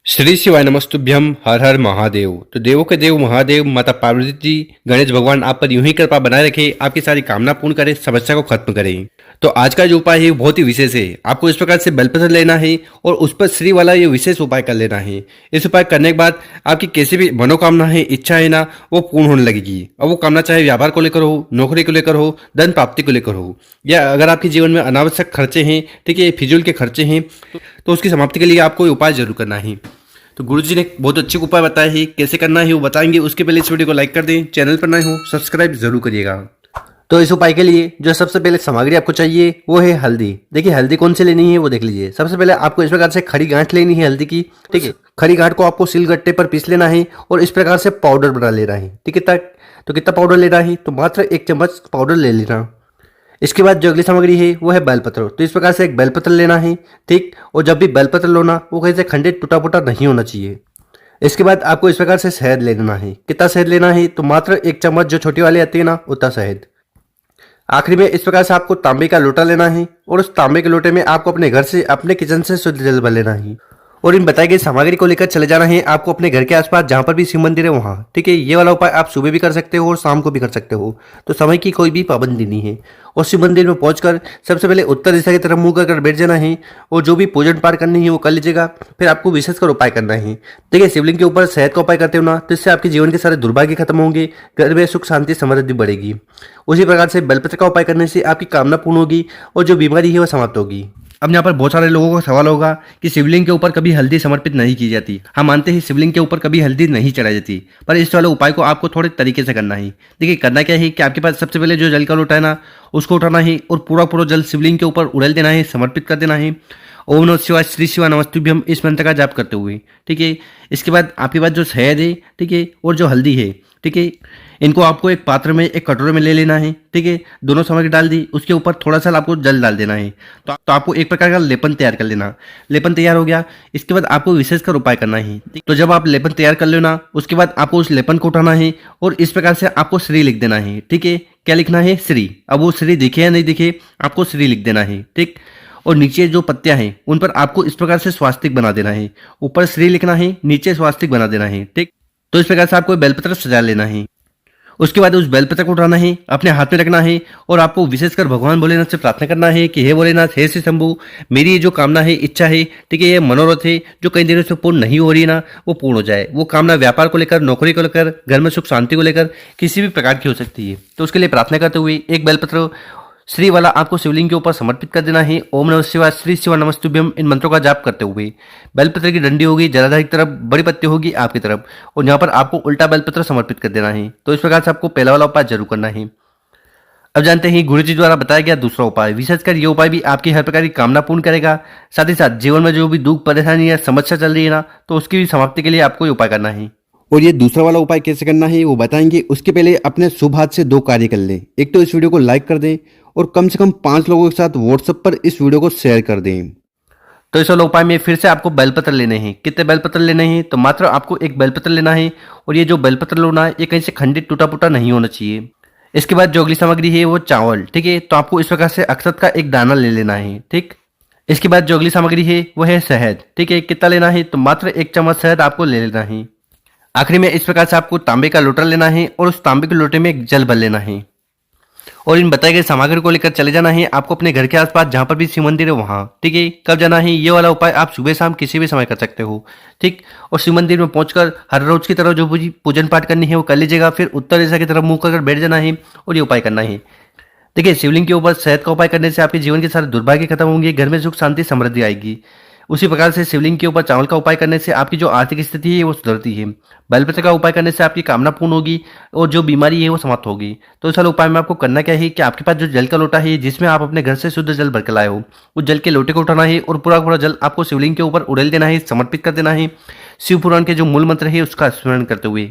श्री शिवाय नमस्तुभ्यम हर हर महादेव। तो देवों के देव महादेव माता पार्वती जी गणेश भगवान आप पर यूं ही कृपा बनाए रखे, आपकी सारी कामना पूर्ण करे, समस्या को खत्म करें। तो आज का जो उपाय है वो बहुत ही विशेष है। आपको इस प्रकार से बेलपत्र लेना है और उस पर श्री वाला ये विशेष उपाय कर लेना है। इस उपाय करने के बाद आपकी कैसी भी मनोकामना है, इच्छा है ना, वो पूर्ण होने लगेगी। अब वो कामना चाहे व्यापार को लेकर हो, नौकरी को लेकर हो, धन प्राप्ति को लेकर हो, या अगर आपके जीवन में अनावश्यक खर्चे हैं, ठीक है, फिजूल के खर्चे हैं, तो उसकी समाप्ति के लिए आपको ये उपाय जरूर करना है। तो गुरुजी ने बहुत अच्छे उपाय बताए हैं, कैसे करना है वो बताएंगे। उसके पहले इस वीडियो को लाइक कर दें, चैनल पर नए हो सब्सक्राइब जरूर करिएगा। तो इस उपाय के लिए जो सबसे पहले सामग्री आपको चाहिए वो है हल्दी। देखिए हल्दी कौन सी लेनी है वो देख लीजिए। सबसे पहले आपको इस प्रकार से खड़ी गांठ लेनी है हल्दी की, ठीक है। खड़ी गांठ को आपको सिलगट्टे पर पीस लेना है और इस प्रकार से पाउडर बना लेना है, ठीक है। तो कितना पाउडर लेना है, तो मात्र 1 चम्मच पाउडर ले लेना। इसके बाद जो अगली सामग्री है वो है बेलपत्र। तो इस प्रकार से एक बेलपत्र लेना है, ठीक। और जब भी बेलपत्र लो ना, वो कहीं से खंडित टूटा फूटा नहीं होना चाहिए। इसके बाद आपको इस प्रकार से शहद ले लेना है। कितना शहद लेना है, तो मात्र 1 चम्मच, जो छोटी वाली आती है ना, उतना शहद। आखिरी में इस प्रकार से आपको तांबे का लोटा लेना है और उस तांबे के लोटे में आपको अपने घर से, अपने किचन से शुद्ध जल भर लेना है और इन बताई गई सामग्री को लेकर चले जाना है आपको अपने घर के आसपास जहां पर भी शिव मंदिर है वहां, ठीक है। ये वाला उपाय आप सुबह भी कर सकते हो और शाम को भी कर सकते हो, तो समय की कोई भी पाबंदी नहीं है। और शिव मंदिर में पहुंचकर सबसे पहले उत्तर दिशा की तरफ मुंह कर बैठ जाना है और जो भी पूजन पाठ करनी है वो कर लीजिएगा। फिर आपको विशेषकर उपाय करना है। देखिए शिवलिंग के ऊपर शहद का उपाय करते हो ना, तो इससे आपके जीवन के सारे दुर्भाग्य खत्म होंगे, घर में सुख शांति समृद्धि बढ़ेगी। उसी प्रकार से बेलपत्र का उपाय करने से आपकी कामना पूर्ण होगी और जो बीमारी है वो समाप्त होगी। अब यहाँ पर बहुत सारे लोगों का सवाल होगा कि शिवलिंग के ऊपर कभी हल्दी समर्पित नहीं की जाती। हम मानते हैं शिवलिंग के ऊपर कभी हल्दी नहीं चढ़ाई जाती, पर इस वाले उपाय को आपको थोड़े तरीके से करना है। देखिए करना क्या है कि आपके पास सबसे पहले जो जल का लोटा है ना, उसको उठाना है और पूरा जल शिवलिंग के ऊपर उड़ेल देना है, समर्पित कर देना है। ओम नमः शिवाय, श्री शिवाय नमस्तुभ्यम, इस मंत्र का जाप करते हुए, ठीक है। इसके बाद आपके पास जो शहद है, ठीक है, और जो हल्दी है, ठीक है, इनको आपको एक पात्र में, एक कटोरे में ले लेना है, ठीक है। दोनों सामग्री डाल दी, उसके ऊपर थोड़ा सा आपको जल डाल देना है। तो आपको एक प्रकार का लेपन तैयार कर लेना। लेपन तैयार हो गया, इसके बाद आपको विशेषकर उपाय करना है। तो जब आप लेपन तैयार कर लेना, उसके बाद आपको उस लेपन को उठाना है और इस प्रकार से आपको श्री लिख देना है, ठीक है। क्या लिखना है, श्री। अब वो श्री दिखे या नहीं दिखे, आपको श्री लिख देना है, ठीक। और नीचे जो पत्तियां हैं उन पर आपको इस प्रकार से स्वास्तिक बना देना है। ऊपर श्री लिखना है, नीचे स्वास्तिक बना देना है, ठीक। तो इस प्रकार से आपको बेलपत्र सजा लेना है। उसके बाद उस बेलपत्र को उठाना है, अपने हाथ में रखना है और आपको विशेषकर भगवान भोलेनाथ से प्रार्थना करना है कि हे भोलेनाथ, हे श्री शंभु, मेरी ये जो कामना है, इच्छा है, ठीक है, ये मनोरथ है जो कई दिनों से पूर्ण नहीं हो रही ना, वो पूर्ण हो जाए। वो कामना व्यापार को लेकर, नौकरी को लेकर, घर में सुख शांति को लेकर, किसी भी प्रकार की हो सकती है। तो उसके लिए प्रार्थना करते हुए एक बेलपत्र श्री वाला आपको शिवलिंग के ऊपर समर्पित कर देना है। ओम नमः शिवाय, श्री शिवाय नमस्तुभ्यम, इन मंत्रों का जाप करते हुए। बेलपत्र की डंडी होगी जलाधार की तरफ, बड़ी पत्ती होगी आपकी तरफ और यहाँ पर आपको उल्टा बेलपत्र समर्पित कर देना है। तो इस प्रकार से आपको पहला वाला उपाय जरूर करना है। अब जानते हैं गुरु जी द्वारा बताया गया दूसरा उपाय। विशेषकर ये उपाय भी आपकी हर प्रकार की कामना पूर्ण करेगा। साथ ही साथ जीवन में जो भी दुख, परेशानी या समस्या चल रही है ना, तो उसकी भी समाप्ति के लिए आपको ये उपाय करना है। और ये दूसरा वाला उपाय कैसे करना है वो बताएंगे। उसके पहले अपने शुभ हाथ से 2 कार्य कर लें। एक तो इस वीडियो को लाइक कर दें और कम से कम 5 लोगों के साथ व्हाट्सएप पर इस वीडियो को शेयर कर दें। तो इस वाले उपाय में फिर से आपको बेलपत्र लेने हैं। कितने बेलपत्र लेने हैं, तो मात्र आपको 1 बेलपत्र लेना है और ये जो बेलपत्र लेना है ये कहीं से खंडित टूटा फूटा नहीं होना चाहिए। इसके बाद जो अगली सामग्री है वो चावल, ठीक है। तो आपको इस प्रकार से अक्षत का 1 दाना ले लेना है, ठीक। इसके बाद जो अगली सामग्री है वो है शहद, ठीक है। कितना लेना है, तो मात्र 1 चम्मच शहद आपको ले लेना है। आखिरी में इस प्रकार से आपको तांबे का लोटा लेना है और उस तांबे के लोटे में एक जल भर लेना है और इन बताए गए सामग्री को लेकर चले जाना है आपको अपने घर के आसपास जहां पर भी शिव मंदिर है वहां, ठीक है। कब जाना है, ये वाला उपाय आप सुबह शाम किसी भी समय कर सकते हो, ठीक। और शिव मंदिर में पहुंचकर हर रोज की तरह जो भी पूजन पाठ करनी है वो कर लीजिएगा। फिर उत्तर दिशा की तरफ मुंह कर बैठ जाना है और ये उपाय करना है। देखिए शिवलिंग के ऊपर शहद का उपाय करने से आपके जीवन के सारे दुर्भाग्य खत्म होंगे, घर में सुख शांति समृद्धि आएगी। उसी प्रकार से शिवलिंग के ऊपर चावल का उपाय करने से आपकी जो आर्थिक स्थिति है वो सुधरती है। बेलपत्र का उपाय करने से आपकी कामना पूर्ण होगी और जो बीमारी है वो समाप्त होगी। तो इस वाले उपाय में आपको करना क्या है कि आपके पास जो जल का लोटा है जिसमें आप अपने घर से शुद्ध जल भर के लाए हो, उस जल के लोटे को उठाना है और पूरा जल आपको शिवलिंग के ऊपर उड़ेल देना है, समर्पित कर देना है। शिव पुराण के जो मूल मंत्र है उसका स्मरण करते हुए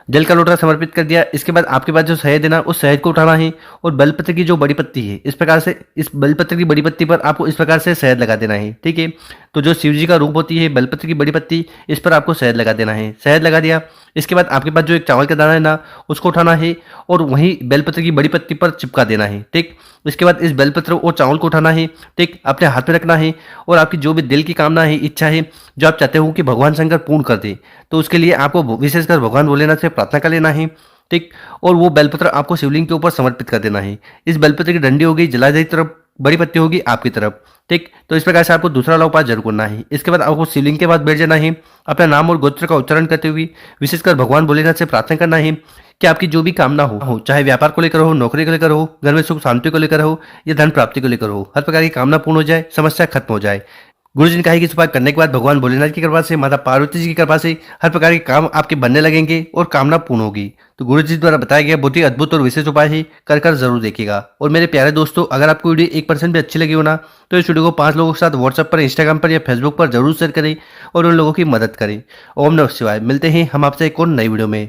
जल का लोटा समर्पित कर दिया। इसके बाद आपके पास जो शहद है ना, उस शहद को उठाना है और बेलपत्र की जो बड़ी पत्ती है, इस प्रकार से इस बेलपत्र की बड़ी पत्ती पर आपको इस प्रकार से शहद लगा देना है, ठीक है। तो जो शिव जी का रूप होती है बेलपत्र की बड़ी पत्ती, इस पर आपको शहद लगा देना है। शहद लगा दिया, इसके बाद आपके पास जो एक चावल का दाना है ना, उसको उठाना है और वहीं बेलपत्र की बड़ी पत्ती पर चिपका देना है, ठीक। उसके बाद इस बेलपत्र और चावल को उठाना है, ठीक, अपने हाथ में रखना है और आपकी जो भी दिल की कामना है, इच्छा है, जो आप चाहते हो कि भगवान शंकर पूर्ण कर दे, तो उसके लिए आपको विशेषकर भगवान भोलेनाथ से प्रार्थना कर लेना है, ठीक। और वो बेलपत्र आपको शिवलिंग के ऊपर समर्पित कर देना है। इस बेलपत्र की डंडी हो गई जलाधारी तरफ, बड़ी पत्ती होगी आपकी तरफ, ठीक। तो इस प्रकार से आपको दूसरा वाला उपाय जरूर करना है। इसके बाद आपको शिवलिंग के पास बैठ जाना है, अपना नाम और गोत्र का उच्चारण करते हुए विशेषकर भगवान भोलेनाथ से प्रार्थना करना है कि आपकी जो भी कामना हो, चाहे व्यापार को लेकर हो, नौकरी को लेकर हो, घर में सुख शांति को लेकर हो या धन प्राप्ति को लेकर हो, हर प्रकार की कामना पूर्ण हो जाए, समस्या खत्म हो जाए। गुरु जी ने कहा कि इस उपाय करने के बाद भगवान भोलेनाथ की कृपा से, माता पार्वती जी की कृपा से हर प्रकार के काम आपके बनने लगेंगे और कामना पूर्ण होगी। तो गुरु जी द्वारा बताया गया बहुत ही अद्भुत और विशेष उपाय है, कर जरूर देखिएगा। और मेरे प्यारे दोस्तों, अगर आपको वीडियो 1% भी अच्छी लगी हो ना, तो इस वीडियो को 5 लोगों के साथ व्हाट्सएप पर, इंस्टाग्राम पर या फेसबुक पर जरूर शेयर करें और उन लोगों की मदद करें। ओम नमः शिवाय। मिलते हैं हम आपसे एक और नई वीडियो में।